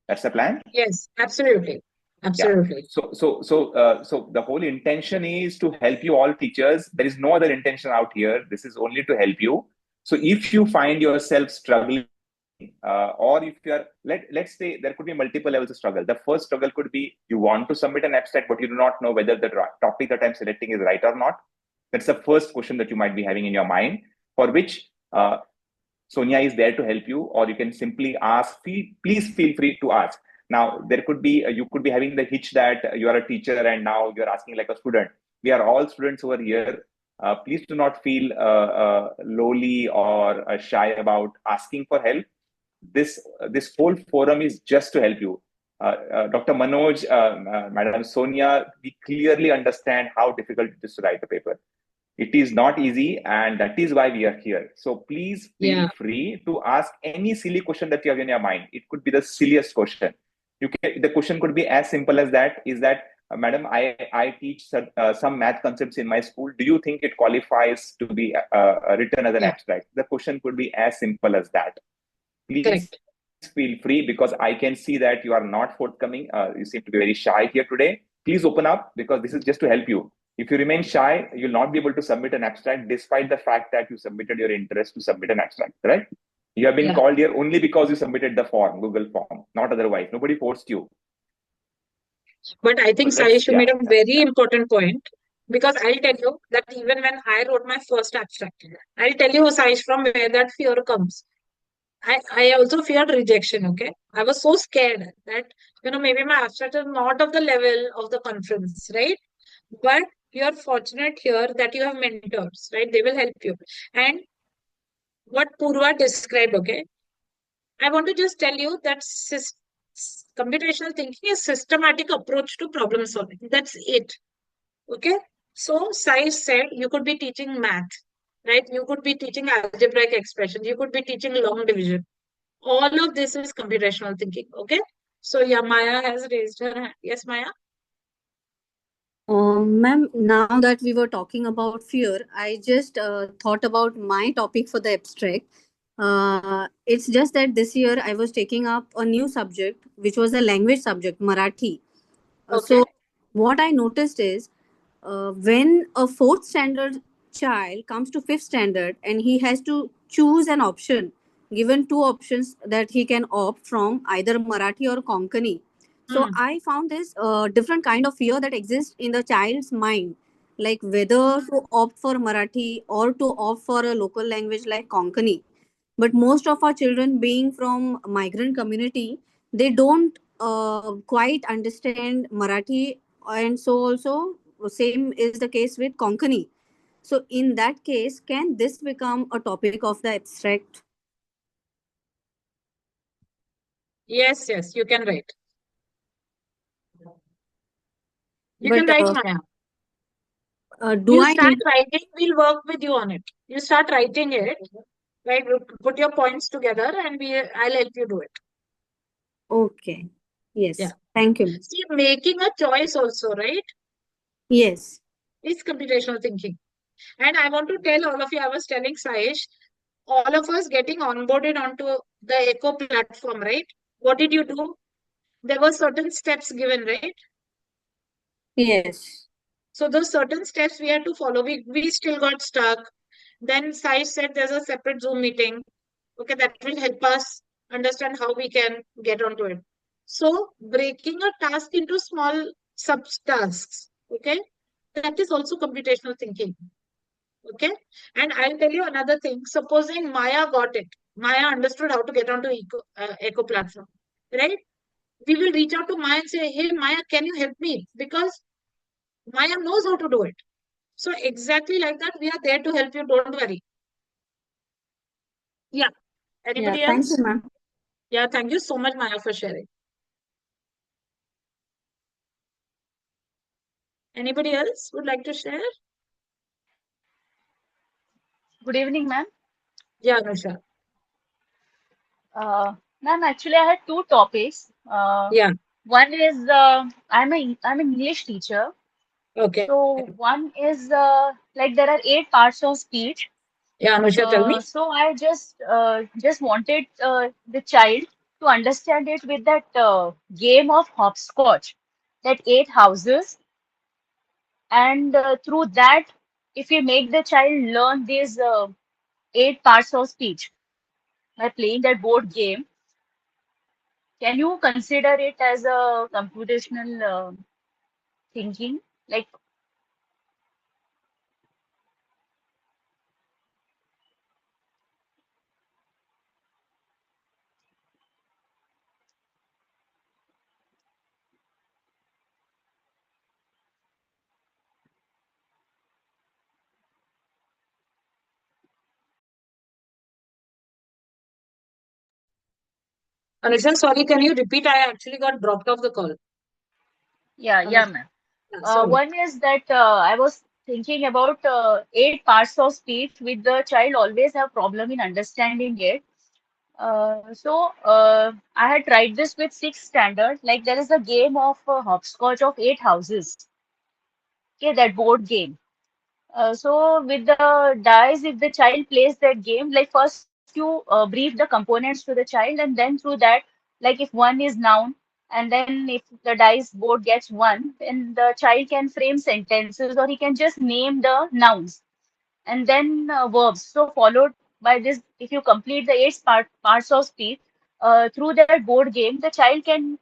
[SPEAKER 1] That's the plan?
[SPEAKER 2] Yes, absolutely. Absolutely.
[SPEAKER 1] Yeah. So the whole intention is to help you all teachers. There is no other intention out here. This is only to help you. So if you find yourself struggling, or if you are, let's say there could be multiple levels of struggle. The first struggle could be you want to submit an abstract, but you do not know whether the topic that I'm selecting is right or not. That's the first question that you might be having in your mind, for which Sonia is there to help you, or you can simply ask. Please feel free to ask. Now, there could be, you could be having the hitch that you are a teacher and now you're asking like a student. We are all students over here. Please do not feel lowly or shy about asking for help. This whole forum is just to help you. Dr. Manoj, Madam Sonia, we clearly understand how difficult it is to write a paper. It is not easy, and that is why we are here. So please feel free to ask any silly question that you have in your mind. It could be the silliest question. The question could be as simple as that. Is that, Madam, I teach some math concepts in my school. Do you think it qualifies to be written as an abstract? The question could be as simple as that. Please feel free, because I can see that you are not forthcoming. You seem to be very shy here today. Please open up, because this is just to help you. If you remain shy, you'll not be able to submit an abstract despite the fact that you submitted your interest to submit an abstract, right? You have been called here only because you submitted the form, Google form, not otherwise. Nobody forced you.
[SPEAKER 2] But I think, Saish, you made a very important point, because I'll tell you that even when I wrote my first abstract, I'll tell you, Saish, from where that fear comes. I also feared rejection, okay? I was so scared that, maybe my abstract is not of the level of the conference, right? But you are fortunate here that you have mentors, right? They will help you. And what Purva described, okay? I want to just tell you that computational thinking is systematic approach to problem solving. That's it. Okay? So Sai said you could be teaching math, right? You could be teaching algebraic expressions. You could be teaching long division. All of this is computational thinking. Okay? So yeah, Maya has raised her hand. Yes, Maya?
[SPEAKER 6] Ma'am, now that we were talking about fear, I just thought about my topic for the abstract. It's just that this year I was taking up a new subject, which was a language subject, Marathi. So what I noticed is when a fourth standard child comes to fifth standard and he has to choose an option, given two options that he can opt from, either Marathi or Konkani. So I found this different kind of fear that exists in the child's mind, like whether to opt for Marathi or to opt for a local language like Konkani. But most of our children, being from migrant community, they don't quite understand Marathi, and so also same is the case with Konkani. So in that case, can this become a topic of the abstract?
[SPEAKER 2] Yes, you can write. You can write, Maya. You start writing, we'll work with you on it. You start writing it, right? Put your points together and I'll help you do it.
[SPEAKER 6] Okay. Yes. Yeah. Thank you.
[SPEAKER 2] See, making a choice also, right?
[SPEAKER 6] Yes.
[SPEAKER 2] It's computational thinking. And I want to tell all of you, I was telling Saish, all of us getting onboarded onto the Echo platform, right? What did you do? There were certain steps given, right?
[SPEAKER 6] Yes.
[SPEAKER 2] So those certain steps we had to follow. We still got stuck. Then Sai said there's a separate Zoom meeting. Okay, that will help us understand how we can get onto it. So breaking a task into small sub-tasks, okay, that is also computational thinking. Okay, and I'll tell you another thing. Supposing Maya got it. Maya understood how to get onto Echo platform, right? We will reach out to Maya and say, hey, Maya, can you help me? Because Maya knows how to do it. So exactly like that, we are there to help you. Don't worry. Yeah. Anybody else?
[SPEAKER 6] Thank you, ma'am.
[SPEAKER 2] Yeah, thank you so much, Maya, for sharing. Anybody else would like to share?
[SPEAKER 3] Good evening, ma'am.
[SPEAKER 2] Yeah, Anusha.
[SPEAKER 3] Ma'am, actually, I had two topics.
[SPEAKER 2] Yeah,
[SPEAKER 3] One is I'm an English teacher.
[SPEAKER 2] okay.
[SPEAKER 3] So one is like there are 8 parts of speech.
[SPEAKER 2] Yeah, Anusha, tell me.
[SPEAKER 3] So I just wanted the child to understand it with that game of hopscotch, that 8 houses, and through that, if we make the child learn these 8 parts of speech by playing that board game, can you consider it as a computational thinking? Like,
[SPEAKER 2] Anusha, sorry, can you repeat? I actually got dropped off the call.
[SPEAKER 3] yeah,
[SPEAKER 2] Anusha,
[SPEAKER 3] ma'am.
[SPEAKER 2] sorry.
[SPEAKER 3] One is that I was thinking about 8 parts of speech, which the child always have problem in understanding it. I had tried this with 6th standard. Like there is a game of hopscotch of 8 houses. Okay, that board game. So with the dice, if the child plays that game, like first you brief the components to the child, and then through that, like if one is noun, and then if the dice board gets one, then the child can frame sentences, or he can just name the nouns, and then verbs. So followed by this, if you complete the parts of speech through that board game, the child can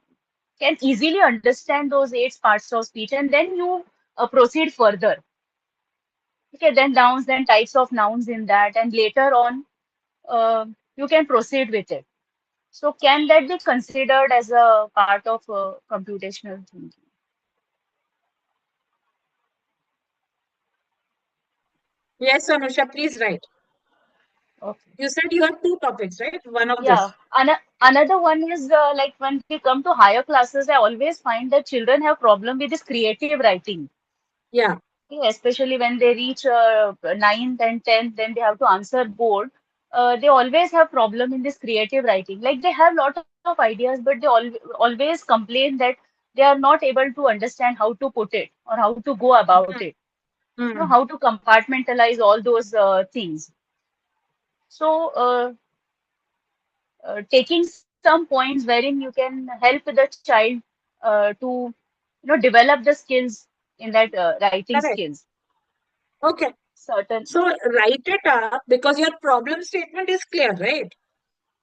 [SPEAKER 3] easily understand those 8 parts of speech, and then you proceed further. Okay, then nouns, then types of nouns in that, and later on, uh, you can proceed with it. So, can that be considered as a part of computational thinking?
[SPEAKER 2] Yes, Anusha, please write.
[SPEAKER 3] Okay.
[SPEAKER 2] You said you have two topics, right? One of
[SPEAKER 3] Yeah.
[SPEAKER 2] this.
[SPEAKER 3] Another one is like when we come to higher classes, I always find that children have problem with this creative writing.
[SPEAKER 2] Yeah.
[SPEAKER 3] Okay, especially when they reach ninth and 10th, then they have to answer board. They always have problem in this creative writing. Like they have lot of ideas, but they always complain that they are not able to understand how to put it or how to go about it. You know,
[SPEAKER 2] Hmm.
[SPEAKER 3] how to compartmentalize all those things. So, taking some points wherein you can help the child to develop the skills in that writing
[SPEAKER 2] Correct.
[SPEAKER 3] skills.
[SPEAKER 2] Okay.
[SPEAKER 3] Certain,
[SPEAKER 2] So write it up because your problem statement is clear, right?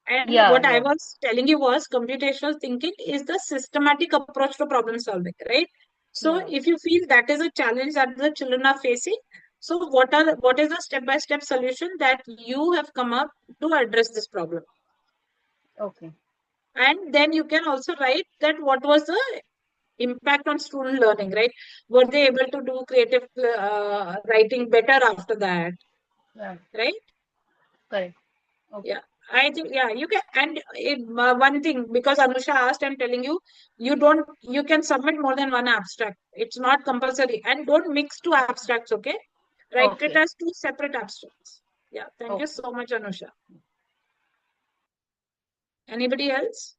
[SPEAKER 2] And
[SPEAKER 3] yeah,
[SPEAKER 2] what I
[SPEAKER 3] yeah,
[SPEAKER 2] was telling you was computational thinking is the systematic approach to problem solving, right? So
[SPEAKER 3] yeah.
[SPEAKER 2] if you feel that is a challenge that the children are facing, so what is the step-by-step solution that you have come up to address this problem?
[SPEAKER 3] Okay,
[SPEAKER 2] And then you can also write that what was the impact on student learning, right? Were they able to do creative writing better after that,
[SPEAKER 3] yeah,
[SPEAKER 2] right?
[SPEAKER 3] correct. Okay,
[SPEAKER 2] Yeah, I think, yeah, you can. And one thing, because Anusha asked, I'm telling you, you can submit more than one abstract. It's not compulsory. And don't mix two abstracts, okay? Write it
[SPEAKER 3] okay,
[SPEAKER 2] as two separate abstracts. Yeah, thank you
[SPEAKER 3] okay.
[SPEAKER 2] so much, Anusha. Anybody else?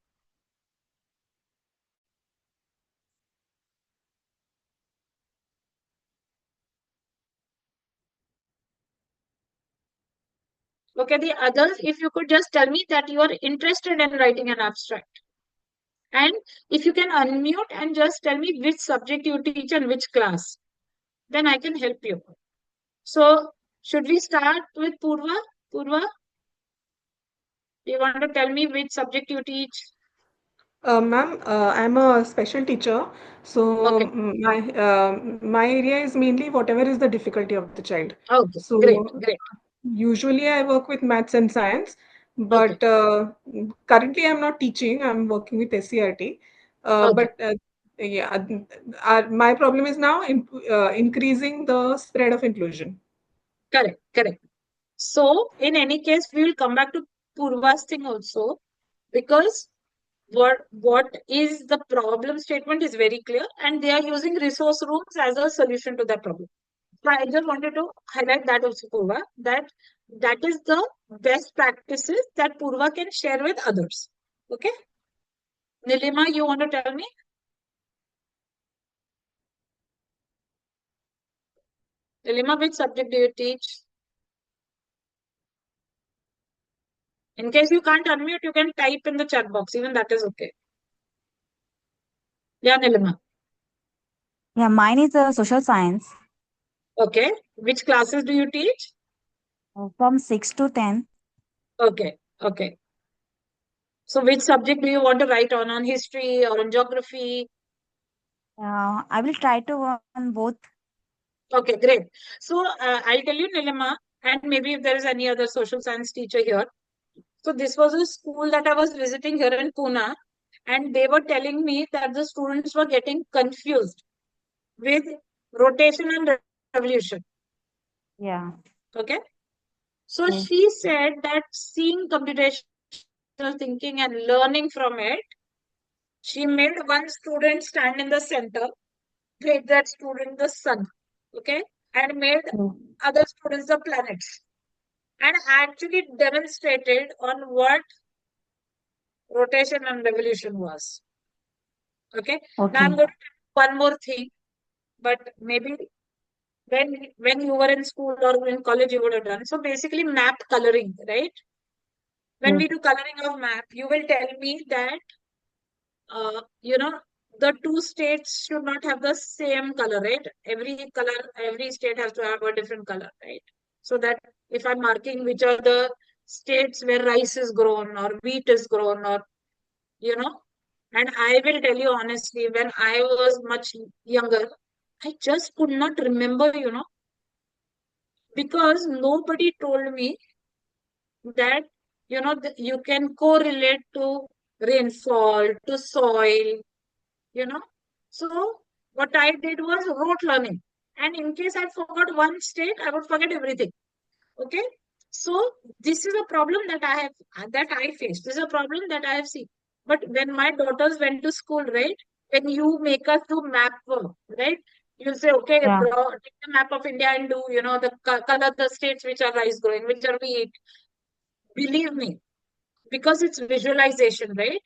[SPEAKER 2] Okay, the others, if you could just tell me that you are interested in writing an abstract. And if you can unmute and just tell me which subject you teach and which class, then I can help you. So, should we start with Purva? Purva, do you want to tell me which subject you teach?
[SPEAKER 5] Ma'am, I'm a special teacher, so
[SPEAKER 2] Okay,
[SPEAKER 5] my area is mainly whatever is the difficulty of the child.
[SPEAKER 2] okay,
[SPEAKER 5] So
[SPEAKER 2] great, great.
[SPEAKER 5] usually I work with maths and science,
[SPEAKER 2] Okay,
[SPEAKER 5] but currently I'm not teaching. I'm working with SCERT.
[SPEAKER 2] okay,
[SPEAKER 5] But yeah, my problem is now increasing the spread of inclusion.
[SPEAKER 2] correct, correct. So, in any case, we will come back to Purva's thing also. because what is the problem statement is very clear, and they are using resource rooms as a solution to that problem. So I just wanted to highlight that also, Purva, that is the best practices that Purva can share with others. Okay. Nilima, you want to tell me? Nilima, which subject do you teach? In case you can't unmute, you can type in the chat box. Even that is okay. Yeah, Nilima.
[SPEAKER 7] Yeah, mine is social science
[SPEAKER 2] Okay. Which classes do you teach?
[SPEAKER 7] from 6 to 10.
[SPEAKER 2] Okay. Okay. So which subject do you want to write on history or on geography?
[SPEAKER 7] I will try to on both.
[SPEAKER 2] Okay, great. So I'll tell you, Nilima, and maybe if there is any other social science teacher here. So this was a school that I was visiting here in Pune, and they were telling me that the students were getting confused with rotation and revolution.
[SPEAKER 7] Yeah.
[SPEAKER 2] Okay. So
[SPEAKER 7] Okay.
[SPEAKER 2] she said that seeing computational thinking and learning from it, she made one student stand in the center, made that student the sun, okay, and made other students the planets, and actually demonstrated on what rotation and revolution was. Okay. Now I'm
[SPEAKER 7] Okay.
[SPEAKER 2] going to tell one more thing, but maybe when you were in school or in college you would have done. So basically map coloring, right? When
[SPEAKER 7] Yes.
[SPEAKER 2] we do coloring of map, you will tell me that you know, the two states should not have the same color, right? Every state has to have a different color, right? So that if I'm marking which are the states where rice is grown or wheat is grown, or you know, and I will tell you honestly, when I was much younger, I just could not remember, because nobody told me that, you can correlate to rainfall, to soil, you know. So what I did was rote learning. And in case I forgot one state, I would forget everything. Okay. So this is a problem that I faced. This is a problem that I have seen. But when my daughters went to school, right? When you make us do map work, right? You'll say, okay,
[SPEAKER 7] Yeah.
[SPEAKER 2] take the map of India and do, the color the states which are rice growing, which are wheat. Believe me, because it's visualization, right?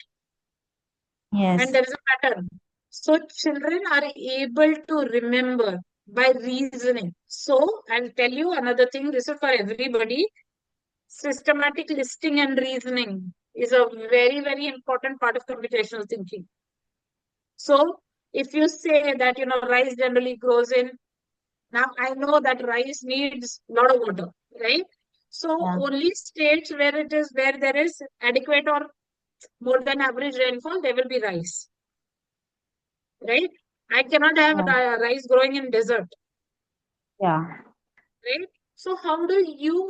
[SPEAKER 2] And
[SPEAKER 7] Yes.
[SPEAKER 2] there is a pattern. So children are able to remember by reasoning. So I'll tell you another thing. This is for everybody. Systematic listing and reasoning is a very, very important part of computational thinking. So if you say that, rice generally grows in, now I know that rice needs a lot of water, right? So
[SPEAKER 7] Yeah.
[SPEAKER 2] only states where there is adequate or more than average rainfall, there will be rice, right? I cannot have
[SPEAKER 7] Yeah.
[SPEAKER 2] rice growing in desert,
[SPEAKER 7] Yeah.
[SPEAKER 2] right? So how do you